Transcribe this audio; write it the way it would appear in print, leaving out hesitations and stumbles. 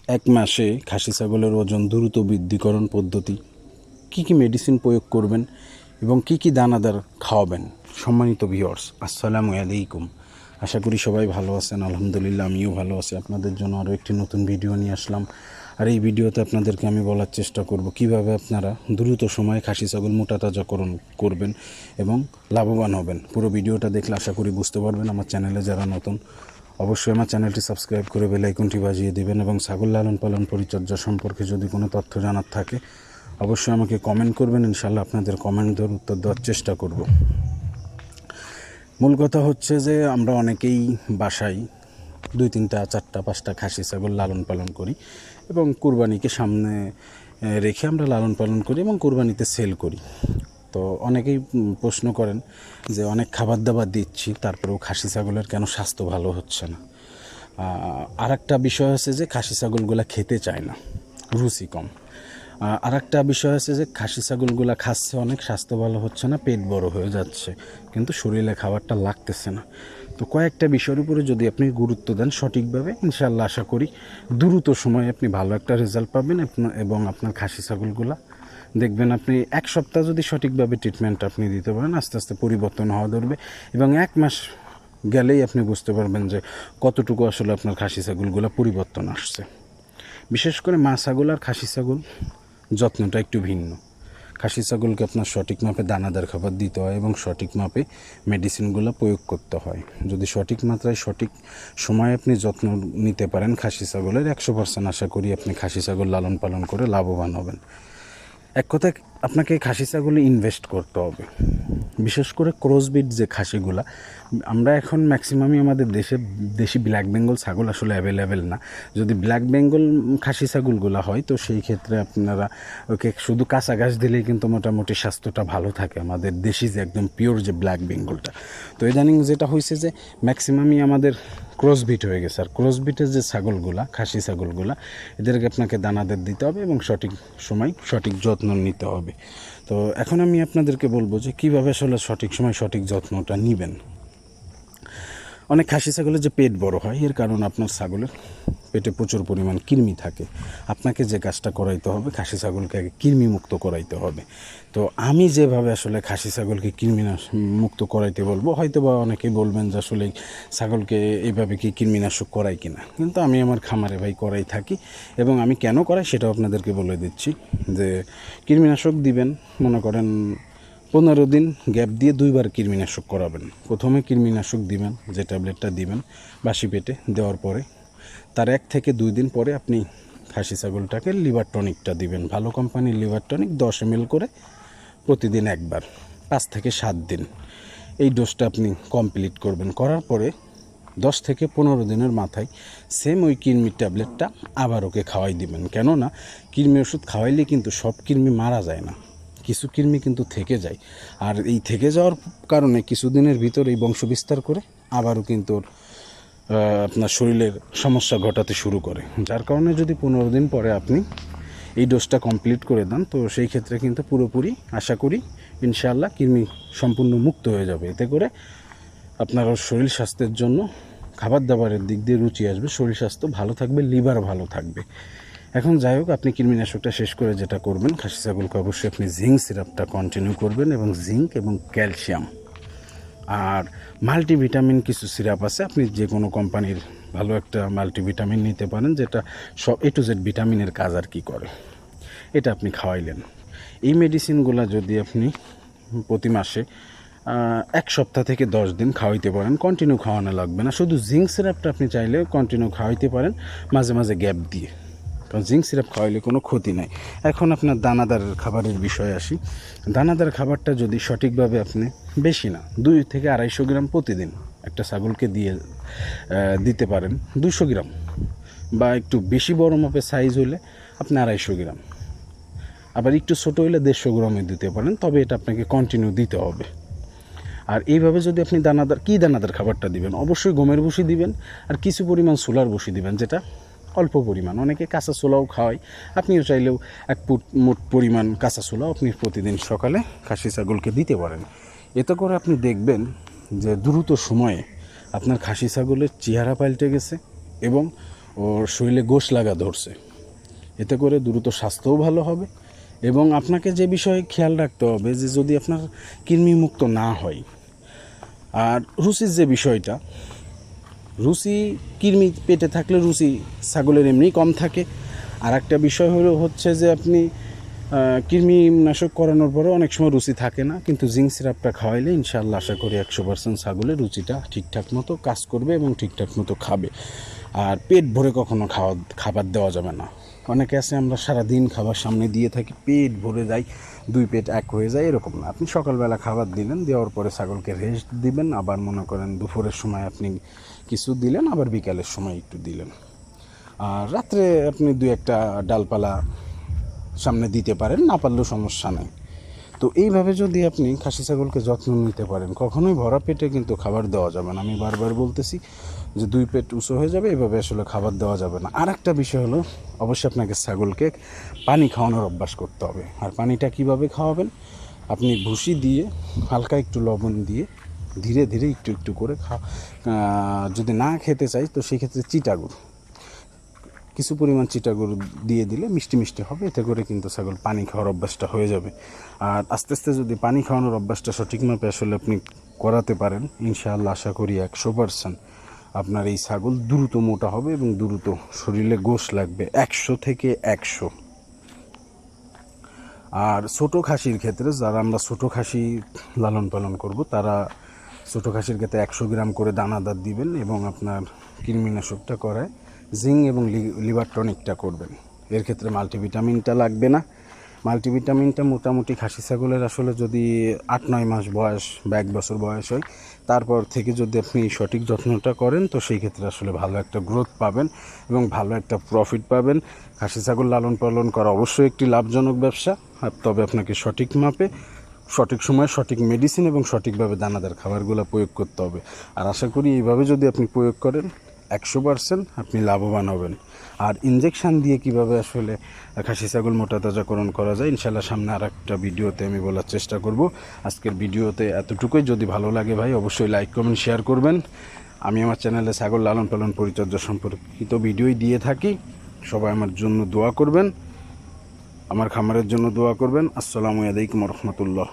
এক মাসে খাসি ছাগলের ওজন দ্রুত বৃদ্ধিকরণ পদ্ধতি, কি কি মেডিসিন প্রয়োগ করবেন এবং কি কি দানাদার খাওয়াবেন। সম্মানিত ভিউয়ার্স, আসসালামু আলাইকুম। আশা করি সবাই ভালো আছেন। আলহামদুলিল্লাহ, আমিও ভালো আছি। আপনাদের জন্য আরও একটি নতুন ভিডিও নিয়ে আসলাম। আর এই ভিডিওতে আপনাদেরকে আমি বলার চেষ্টা করব কিভাবে আপনারা দ্রুত সময়ে খাসি ছাগল মোটা তাজাকরণ করবেন এবং লাভবান হবেন। পুরো ভিডিওটা দেখলে আশা করি বুঝতে পারবেন। আমার চ্যানেলে যারা নতুন, অবশ্যই আমার চ্যানেলটি সাবস্ক্রাইব করে বেল আইকনটি বাজিয়ে দেবেন এবং ছাগল লালন পালন পরিচর্যা সম্পর্কে যদি কোনো তথ্য জানার থাকে অবশ্যই আমাকে কমেন্ট করবেন। ইনশাআল্লাহ আপনাদের কমেন্টের উত্তর দেওয়ার চেষ্টা করব। মূল কথা হচ্ছে যে আমরা অনেকেই বাসায় 2, 3, 4, 5টা খাসি ছাগল লালন পালন করি এবং কুরবানিকে সামনে রেখে আমরা লালন পালন করি এবং কুরবানিতে সেল করি। তো অনেকেই প্রশ্ন করেন যে অনেক খাবার দাবার দিচ্ছি, তারপরেও খাসি ছাগলের কেন স্বাস্থ্য ভালো হচ্ছে না। আর একটা বিষয় আছে যে খাসি ছাগলগুলো খেতে চায় না, রুচি কম। আর একটা বিষয় আছে যে খাসি ছাগলগুলো খাচ্ছে অনেক, স্বাস্থ্য ভালো হচ্ছে না, পেট বড় হয়ে যাচ্ছে, কিন্তু শরীরে খাবারটা লাগতেছে না। তো কয়েকটা বিষয়ের উপরে যদি আপনি গুরুত্ব দেন সঠিকভাবে, ইনশাআল্লাহ আশা করি দ্রুত সময়ে আপনি ভালো একটা রেজাল্ট পাবেন এবং আপনার খাসি ছাগলগুলা দেখবেন আপনি 1 সপ্তাহ যদি সঠিকভাবে ট্রিটমেন্ট আপনি দিতে পারেন, আস্তে আস্তে পরিবর্তন হওয়া ধরবে এবং 1 মাস গেলেই আপনি বুঝতে পারবেন যে কতটুকু আসলে আপনার খাসি ছাগলগুলো পরিবর্তন আসছে। বিশেষ করে মা ছাগল আর খাসি ছাগল যত্নটা একটু ভিন্ন। খাসি ছাগলকে আপনার সঠিক মাপে দানাদার খাবার দিতে হয় এবং সঠিক মাপে মেডিসিনগুলো প্রয়োগ করতে হয়। যদি সঠিক মাত্রায় সঠিক সময়ে আপনি যত্ন নিতে পারেন খাসি ছাগলের, 100% আশা করি আপনি খাসি ছাগল লালন পালন করে লাভবান হবেন। এক কথায় আপনাকে খাসি ছাগলে ইনভেস্ট করতে হবে। বিশেষ করে ক্রসবিট যে খাসিগুলা, আমরা এখন ম্যাক্সিমামই আমাদের দেশি ব্ল্যাক বেঙ্গল ছাগল আসলে অ্যাভেলেবেল না। যদি ব্ল্যাক বেঙ্গল খাসি ছাগলগুলো হয় তো সেই ক্ষেত্রে আপনারা ওকে শুধু কাঁচা ঘাস দিলেই কিন্তু মোটামুটি স্বাস্থ্যটা ভালো থাকে, আমাদের দেশি যে একদম পিওর যে ব্ল্যাক বেঙ্গলটা। তো ইদানিং যেটা হয়েছে যে ম্যাক্সিমামই আমাদের ক্রসবিট হয়ে গেছে। আর ক্রসবিটের যে ছাগলগুলা, খাসি ছাগলগুলা, এদেরকে আপনাকে দানাদার দিতে হবে এবং সঠিক সময় সঠিক যত্ন নিতে হবে। তো এখন আমি আপনাদেরকে বলবো যে কীভাবে আসলে সঠিক সময় সঠিক যত্নটা নেবেন। অনেক খাসি ছাগলের যে পেট বড় হয়, এর কারণ আপনার ছাগলের পেটে প্রচুর পরিমাণ কৃমি থাকে। আপনাকে যে কাজটা করাইতে হবে, খাসি ছাগলকে আগে কৃমি মুক্ত করাইতে হবে। তো আমি যেভাবে আসলে খাসি ছাগলকে কৃমি মুক্ত করাইতে বলবো, হয়তো বা অনেকেই বলবেন যে আসলে ছাগলকে এইভাবে কি কৃমিনাশক করাই কিনা, কিন্তু আমি আমার খামারে ভাই করাই থাকি এবং আমি কেন করাই সেটাও আপনাদেরকে বলে দিচ্ছি। যে কৃমিনাশক দিবেন, মনে করেন 15 দিন গ্যাপ দিয়ে 2বার কৃমিনাশক করাবেন। প্রথমে কৃমিনাশক দিবেন, যে ট্যাবলেটটা দিবেন বাসি পেটে দেওয়ার পরে তার 1 থেকে 2 দিন পরে আপনি খাসি ছাগলটাকে লিভার টনিকটা দিবেন। ভালো কোম্পানির লিভার টনিক 10 ml করে প্রতিদিন একবার, 5 থেকে 7 দিন এই ডোজটা আপনি কমপ্লিট করবেন। করার পরে 10 থেকে 15 দিনের মাথায় সেম ওই কৃমির ট্যাবলেটটা আবার ওকে খাওয়াই দিবেন। কেননা কৃমি ওষুধ খাওয়াইলে কিন্তু সব কৃমি মারা যায় না, কিছু কৃমি কিন্তু থেকে যায়। আর এই থেকে যাওয়ার কারণে কিছুদিনের ভিতর এই বংশ বিস্তার করে আবারও কিন্তু আপনার শরীরের সমস্যা ঘটাতে শুরু করে। যার কারণে যদি 15 দিন পরে আপনি এই ডোজটা কমপ্লিট করে দেন তো সেই ক্ষেত্রে কিন্তু পুরোপুরি আশা করি ইনশাআল্লাহ কৃমি সম্পূর্ণ মুক্ত হয়ে যাবে। এতে করে আপনার শরীর স্বাস্থ্যের জন্য খাবার দাবারের দিক দিয়ে রুচি আসবে, শরীর স্বাস্থ্য ভালো থাকবে, লিভার ভালো থাকবে। এখন যাই হোক, আপনি কৃমিনাশকটা শেষ করে যেটা করবেন, খাসি ছাগলকে অবশ্যই আপনি জিঙ্ক সিরাপটা কন্টিনিউ করবেন এবং জিঙ্ক এবং ক্যালসিয়াম আর মাল্টিভিটামিন কিছু সিরাপ আছে, আপনি যে কোনো কোম্পানির ভালো একটা মাল্টিভিটামিন নিতে পারেন, যেটা সব A to Z ভিটামিনের কাজ আর কি করে, এটা আপনি খাওয়াইলেন। এই মেডিসিনগুলো যদি আপনি প্রতি মাসে 1 সপ্তাহ থেকে 10 দিন খাওয়াইতে পারেন, কন্টিনিউ খাওয়ানো লাগবে না। শুধু জিঙ্ক সিরাপটা আপনি চাইলে কন্টিনিউ খাওয়াইতে পারেন মাঝে মাঝে গ্যাপ দিয়ে, কারণ জিঙ্ক সিরাপ খাওয়াইলে কোনো ক্ষতি নাই। এখন আপনার দানাদার খাবারের বিষয়ে আসি। দানাদার খাবারটা যদি সঠিকভাবে আপনি, বেশি না, 2 থেকে 250 গ্রাম প্রতিদিন একটা ছাগলকে দিতে পারেন। 200 গ্রাম বা একটু বেশি বড় মাপের সাইজ হলে আপনি 250 গ্রাম, আবার একটু ছোটো হলে 150 গ্রামে দিতে পারেন, তবে এটা আপনাকে কন্টিনিউ দিতে হবে। আর এইভাবে যদি আপনি দানাদার খাবারটা দিবেন, অবশ্যই গমের ভুসি দিবেন আর কিছু পরিমাণ সোলার ভুসি দিবেন, যেটা অল্প পরিমাণ। অনেকে কাঁচা ছোলাও খাওয়ায়, আপনিও চাইলেও 1 মুঠ পরিমাণ কাঁচা ছোলাও আপনি প্রতিদিন সকালে খাসি ছাগলকে দিতে পারেন। এতে করে আপনি দেখবেন যে দ্রুত সময়ে আপনার খাসি ছাগলের চেহারা পাল্টে গেছে এবং ও ওর শরীরে গোশ লাগা ধরছে। এতে করে দ্রুত স্বাস্থ্যও ভালো হবে এবং আপনাকে যে বিষয়ে খেয়াল রাখতে হবে যে যদি আপনার কৃমিমুক্ত না হয়, আর রুচির যে বিষয়টা, রুচি কৃমি পেটে থাকলে রুচি ছাগলের এমনি কম থাকে। আর একটা বিষয় হচ্ছে যে আপনি কৃমিনাশক করানোর পরেও অনেক সময় রুচি থাকে না, কিন্তু জিঙ্ক সিরাপটা খাওয়াইলে ইনশাআল্লাহ আশা করি 100% ছাগলের রুচিটা ঠিকঠাক মতো কাজ করবে এবং ঠিকঠাক মতো খাবে। আর পেট ভরে কখনো খাবার দেওয়া যাবে না। অনেকে আছে আমরা সারাদিন খাবার সামনে দিয়ে থাকি, পেট ভরে যায়, 2 পেট এক হয়ে যায়, এরকম না। আপনি সকালবেলা খাবার দিলেন, দেওয়ার পরে ছাগলকে রেস্ট দিবেন, আবার মনে করেন দুপুরের সময় আপনি কিছু দিলেন, আবার বিকালের সময় একটু দিলেন, আর রাত্রে আপনি 2-1টা ডালপালা সামনে দিতে পারেন, না পারলেও সমস্যা নেই। তো এইভাবে যদি আপনি খাসি ছাগলকে যত্ন নিতে পারেন, কখনোই ভরা পেটে কিন্তু খাবার দেওয়া যাবে না। আমি বারবার বলতেছি যে 2 পেট উঁচু হয়ে যাবে, এভাবে আসলে খাবার দেওয়া যাবে না। আর একটা বিষয় হলো, অবশ্যই আপনাকে ছাগলকে পানি খাওয়ানোর অভ্যাস করতে হবে। আর পানিটা কিভাবে খাওয়াবেন, আপনি ভুসি দিয়ে হালকা একটু লবণ দিয়ে ধীরে ধীরে একটু একটু করে যদি না খেতে চাই তো সেক্ষেত্রে চিটাগুড়, কিছু পরিমাণ চিটাগুড় দিয়ে দিলে মিষ্টি মিষ্টি হবে। এতে করে কিন্তু ছাগল পানি খাওয়ার অভ্যাসটা হয়ে যাবে। আর আস্তে আস্তে যদি পানি খাওয়ানোর অভ্যাসটা সঠিকভাবে আসলে আপনি করাতে পারেন, ইনশাআল্লাহ আশা করি 100% আপনার এই ছাগল দ্রুত মোটা হবে এবং দ্রুত শরীরে গোশ লাগবে 100 থেকে 100। আর ছোটো খাসির ক্ষেত্রে, যারা আমরা ছোটো খাসি লালন পালন করব, তারা ছোটো খাসির ক্ষেত্রে 100 গ্রাম করে দানাদার দিবেন এবং আপনার কৃমিনাশকটা করায় জিঙ্ক এবং লিভার টনিকটা করবেন। এর ক্ষেত্রে মাল্টিভিটামিনটা লাগবে না। মাল্টিভিটামিনটা মোটামুটি খাসি ছাগলের আসলে যদি 8-9 মাস বয়স বা 1 বছর বয়স হয়, তারপর থেকে যদি আপনি সঠিক যত্নটা করেন তো সেই ক্ষেত্রে আসলে ভালো একটা গ্রোথ পাবেন এবং ভালো একটা প্রফিট পাবেন। খাসি ছাগল লালন পালন করা অবশ্যই একটি লাভজনক ব্যবসা, তবে আপনাকে সঠিক মাপে, সঠিক সময়ে সঠিক মেডিসিন এবং সঠিকভাবে দানাদার খাবারগুলো প্রয়োগ করতে হবে। আর আশা করি এইভাবে যদি আপনি প্রয়োগ করেন 100% আপনি লাভবান হবেন। আর ইনজেকশান দিয়ে কিভাবে আসলে খাসি ছাগল মোটা তাজাকরণ করা যায়, ইনশাল্লাহ সামনে আর একটা ভিডিওতে আমি বলার চেষ্টা করব। আজকের ভিডিওতে এতটুকুই। যদি ভালো লাগে ভাই অবশ্যই লাইক কমেন্ট শেয়ার করবেন। আমি আমার চ্যানেলে ছাগল লালন পালন পরিচর্যা সম্পর্কিত ভিডিওই দিয়ে থাকি। সবাই আমার জন্য দোয়া করবেন, আমার খামারের জন্য দোয়া করবেন। আসসালামু আলাইকুম রহমতুল্লাহ।